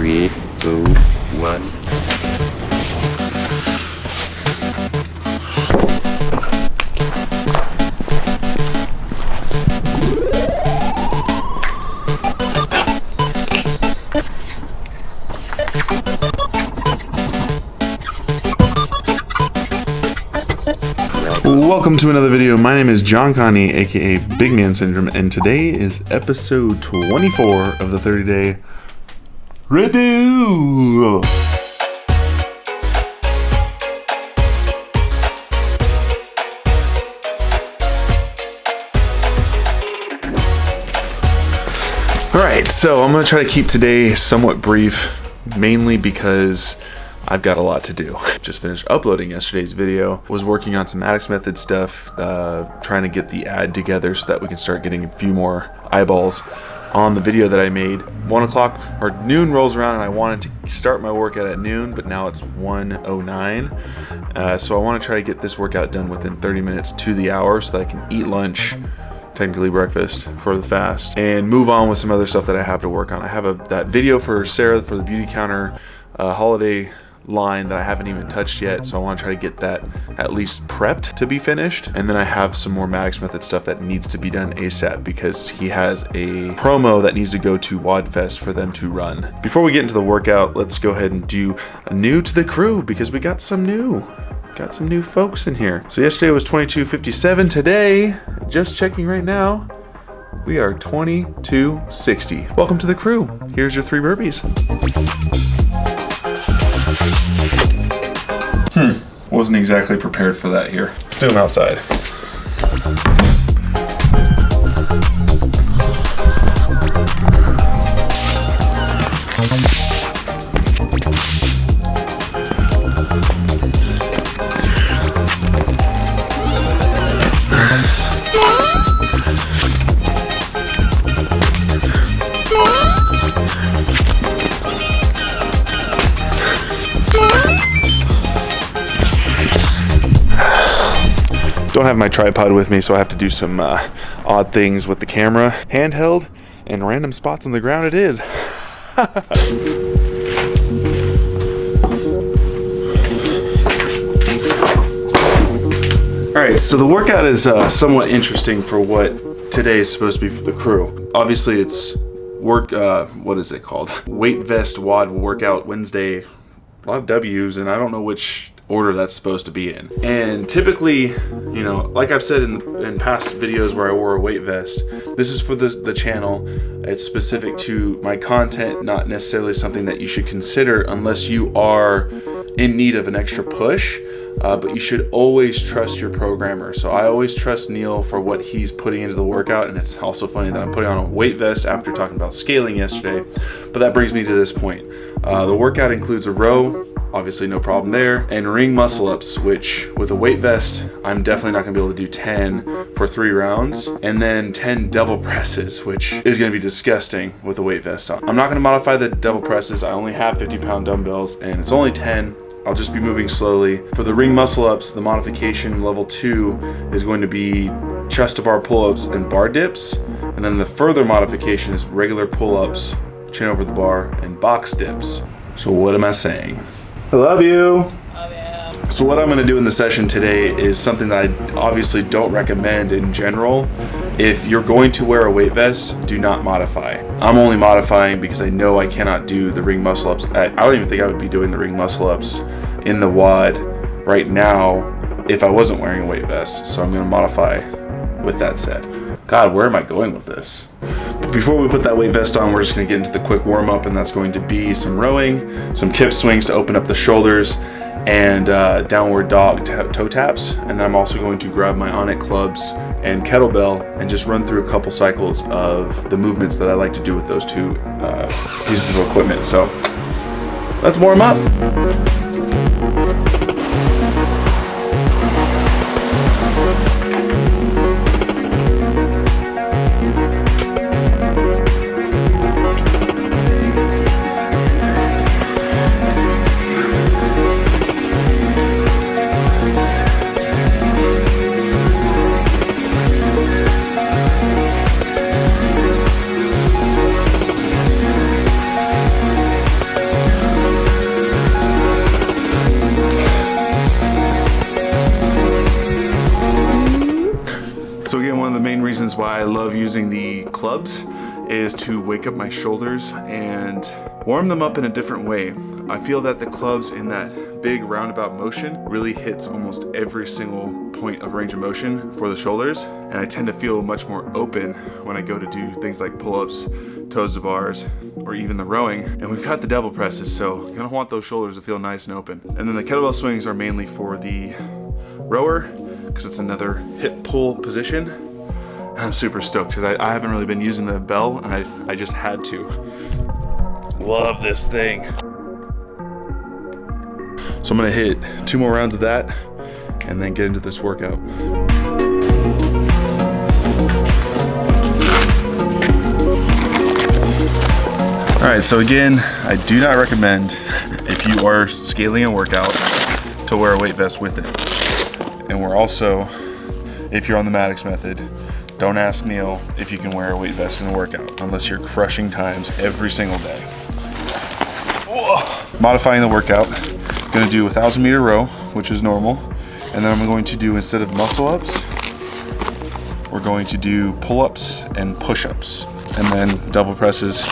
3, 2, 1. Welcome to another video. My name is John Connie, aka Big Man Syndrome, and today is episode 24 of the 30-day Redaux. Alright, so I'm going to try to keep today somewhat brief, mainly because I've got a lot to do. Just finished uploading yesterday's video. Was working on some Maddox method stuff, trying to get the ad together so that we can start getting a few more eyeballs on the video that I made. 1 o'clock or noon rolls around and I wanted to start my workout at noon, but now it's 1:09. So I want to try to get this workout done within 30 minutes to the hour so that I can eat lunch, technically breakfast for the fast, and move on with some other stuff that I have to work on. I have that video for Sarah for the beauty counter holiday line that I haven't even touched yet, so I want to try to get that at least prepped to be finished. And then I have some more Maddox method stuff that needs to be done ASAP because he has a promo that needs to go to Weightvest for them to run. Before we get into the workout, let's go ahead and do a new to the crew because we got some new folks in here. So yesterday was 2257. Today, just checking right now, we are 2260. Welcome to the crew. Here's your 3 burpees. Wasn't exactly prepared for that here. Let's do them outside. Don't have my tripod with me, so I have to do some odd things with the camera. Handheld and random spots on the ground it is. Alright, so the workout is somewhat interesting for what today is supposed to be for the crew. Obviously it's what is it called? Weightvest Wod Wednesday. A lot of W's, and I don't know which order that's supposed to be in. And typically, you know, like I've said in past videos where I wore a weight vest, this is for the channel. It's specific to my content, not necessarily something that you should consider unless you are in need of an extra push. But you should always trust your programmer. So I always trust Neil for what he's putting into the workout, and it's also funny that I'm putting on a weight vest after talking about scaling yesterday. But that brings me to this point. The workout includes a row, obviously no problem there, and ring muscle ups, which with a weight vest, I'm definitely not gonna be able to do 10 for 3 rounds, and then 10 devil presses, which is gonna be disgusting with a weight vest on. I'm not gonna modify the devil presses. I only have 50-pound dumbbells, and it's only 10. I'll just be moving slowly. For the ring muscle ups, the modification level 2 is going to be chest to bar pull-ups and bar dips. And then the further modification is regular pull-ups, chin over the bar, and box dips. So what am I saying? I love you. So what I'm gonna do in the session today is something that I obviously don't recommend in general. If you're going to wear a weight vest, do not modify. I'm only modifying because I know I cannot do the ring muscle ups. I don't even think I would be doing the ring muscle ups in the WOD right now if I wasn't wearing a weight vest. So I'm gonna modify with that said. God, where am I going with this? Before we put that weight vest on, we're just gonna get into the quick warm up, and that's going to be some rowing, some kip swings to open up the shoulders, and downward dog toe taps. And then I'm also going to grab my Onnit clubs and kettlebell and just run through a couple cycles of the movements that I like to do with those 2 pieces of equipment. So let's warm up. why I love using the clubs is to wake up my shoulders and warm them up in a different way. I feel that the clubs in that big roundabout motion really hits almost every single point of range of motion for the shoulders, and I tend to feel much more open when I go to do things like pull-ups, toes to bars, or even the rowing. And we've got the devil presses, so you're gonna want those shoulders to feel nice and open. And then the kettlebell swings are mainly for the rower, because it's another hip pull position. I'm super stoked because I haven't really been using the bell, and I just had to. Love this thing. So I'm gonna hit 2 more rounds of that and then get into this workout. All right, so again, I do not recommend, if you are scaling a workout, to wear a weight vest with it. And we're also, if you're on the Maddox method, don't ask Neil if you can wear a weight vest in a workout unless you're crushing times every single day. Whoa. Modifying the workout, I'm gonna do a 1,000-meter row, which is normal. And then I'm going to do, instead of muscle ups, we're going to do pull-ups and push-ups. And then double presses,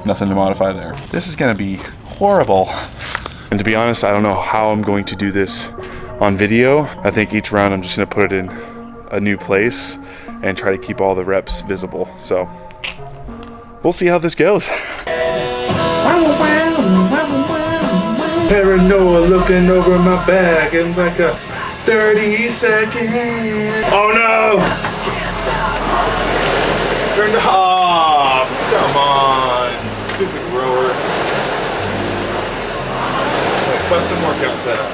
nothing to modify there. This is gonna be horrible. And to be honest, I don't know how I'm going to do this on video. I think each round I'm just gonna put it in a new place and try to keep all the reps visible. So we'll see how this goes. Paranoia looking over my back and like a 30-second. Oh no! Turned off. Come on, stupid rower. Custom workout setup.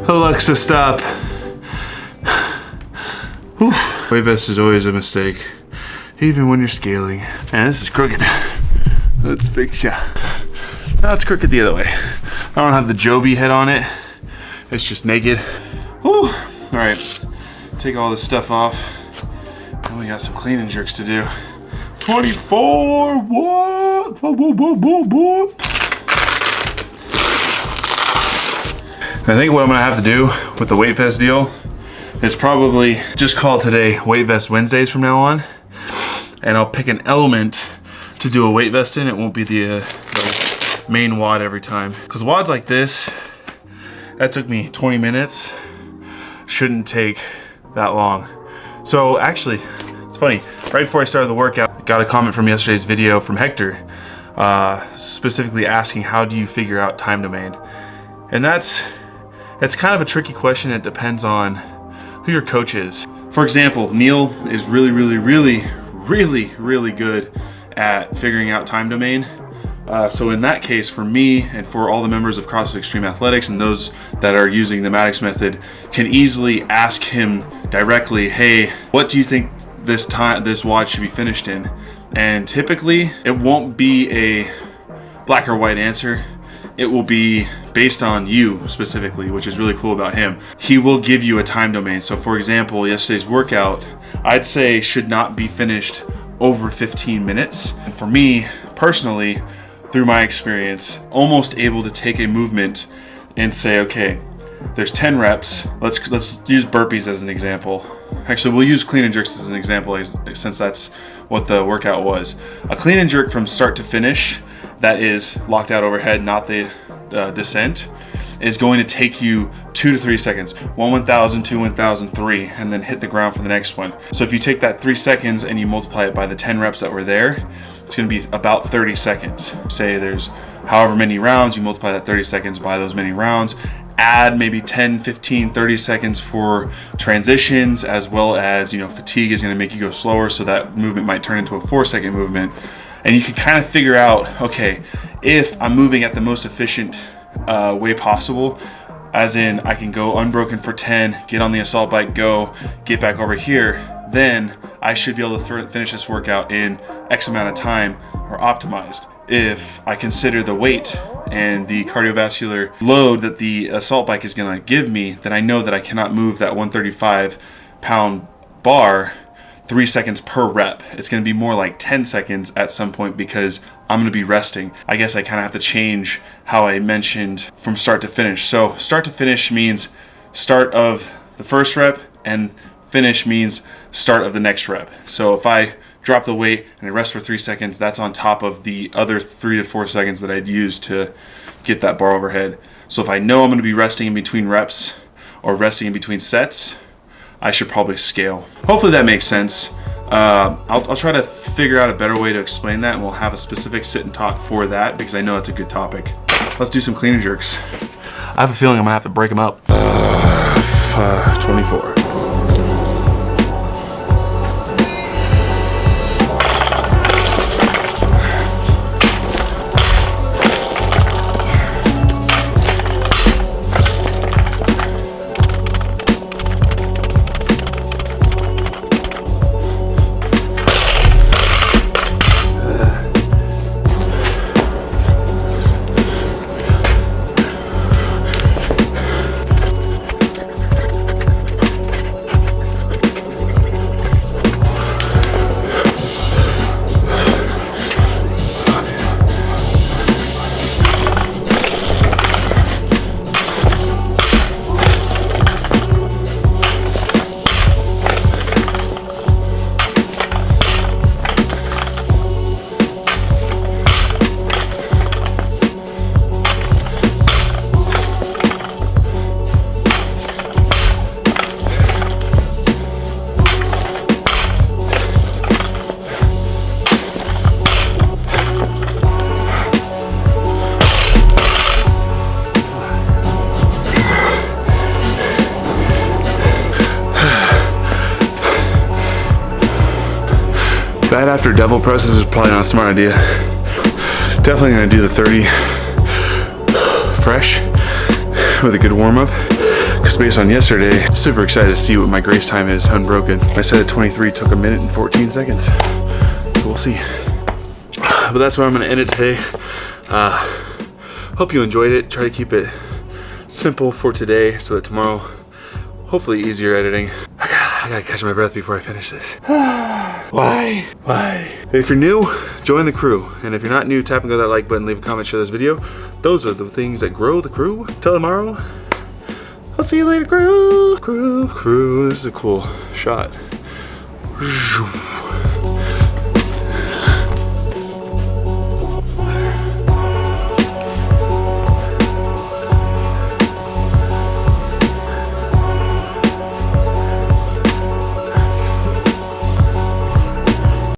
Alexa, stop. Weight vest is always a mistake, even when you're scaling. Man, this is crooked. Let's fix ya. No, it's crooked the other way. I don't have the Joby head on it. It's just naked. Whew. All right, take all this stuff off. And we got some cleaning jerks to do. 24, what? What? I think what I'm gonna have to do with the Weightvest deal is probably just call today Weightvest Wednesdays from now on, and I'll pick an element to do a weight vest in. It won't be the main wad every time, because wads like this, that took me 20 minutes, shouldn't take that long. So actually, it's funny, right before I started the workout, I got a comment from yesterday's video from Hector, specifically asking how do you figure out time domain, and that's kind of a tricky question. It depends on who your coach is. For example, Neil is really good at figuring out time domain. So in that case, for me and for all the members of CrossFit Extreme Athletics and those that are using the Maddox method, can easily ask him directly, hey, what do you think this wad should be finished in? And typically it won't be a black or white answer. It will be based on you specifically, which is really cool about him. He will give you a time domain. So for example, yesterday's workout, I'd say should not be finished over 15 minutes. And for me personally, through my experience, almost able to take a movement and say, okay, there's 10 reps. Let's use burpees as an example. Actually, we'll use clean and jerks as an example since that's what the workout was. A clean and jerk from start to finish that is locked out overhead, not the descent, is going to take you 2 to 3 seconds. 1,000, 2, 1,000, 3, and then hit the ground for the next one. So if you take that 3 seconds and you multiply it by the 10 reps that were there, it's gonna be about 30 seconds. Say there's however many rounds, you multiply that 30 seconds by those many rounds, add maybe 10, 15, 30 seconds for transitions, as well as, fatigue is gonna make you go slower, so that movement might turn into a 4-second movement. And you can kind of figure out, okay, if I'm moving at the most efficient way possible, as in I can go unbroken for 10, get on the assault bike, go, get back over here, then I should be able to finish this workout in X amount of time, or optimized. If I consider the weight and the cardiovascular load that the assault bike is gonna give me, then I know that I cannot move that 135-pound bar 3 seconds per rep. It's gonna be more like 10 seconds at some point because I'm gonna be resting. I guess I kind of have to change how I mentioned from start to finish. So start to finish means start of the first rep, and finish means start of the next rep. So if I drop the weight and I rest for 3 seconds, that's on top of the other 3 to 4 seconds that I'd use to get that bar overhead. So if I know I'm gonna be resting in between reps or resting in between sets, I should probably scale. Hopefully that makes sense. I'll try to figure out a better way to explain that, and we'll have a specific sit and talk for that because I know it's a good topic. Let's do some clean and jerks. I have a feeling I'm gonna have to break them up. 24. That after devil presses is probably not a smart idea. Definitely gonna do the 30 fresh with a good warm up. Because based on yesterday, I'm super excited to see what my grace time is unbroken. I said at 23 took 1 minute and 14 seconds. So we'll see. But that's where I'm gonna end it today. Hope you enjoyed it. Try to keep it simple for today so that tomorrow, hopefully easier editing. I gotta catch my breath before I finish this. Why? If you're new, join the crew. And if you're not new, tap and go that like button, leave a comment, share this video. Those are the things that grow the crew. Till tomorrow, I'll see you later, crew. This is a cool shot.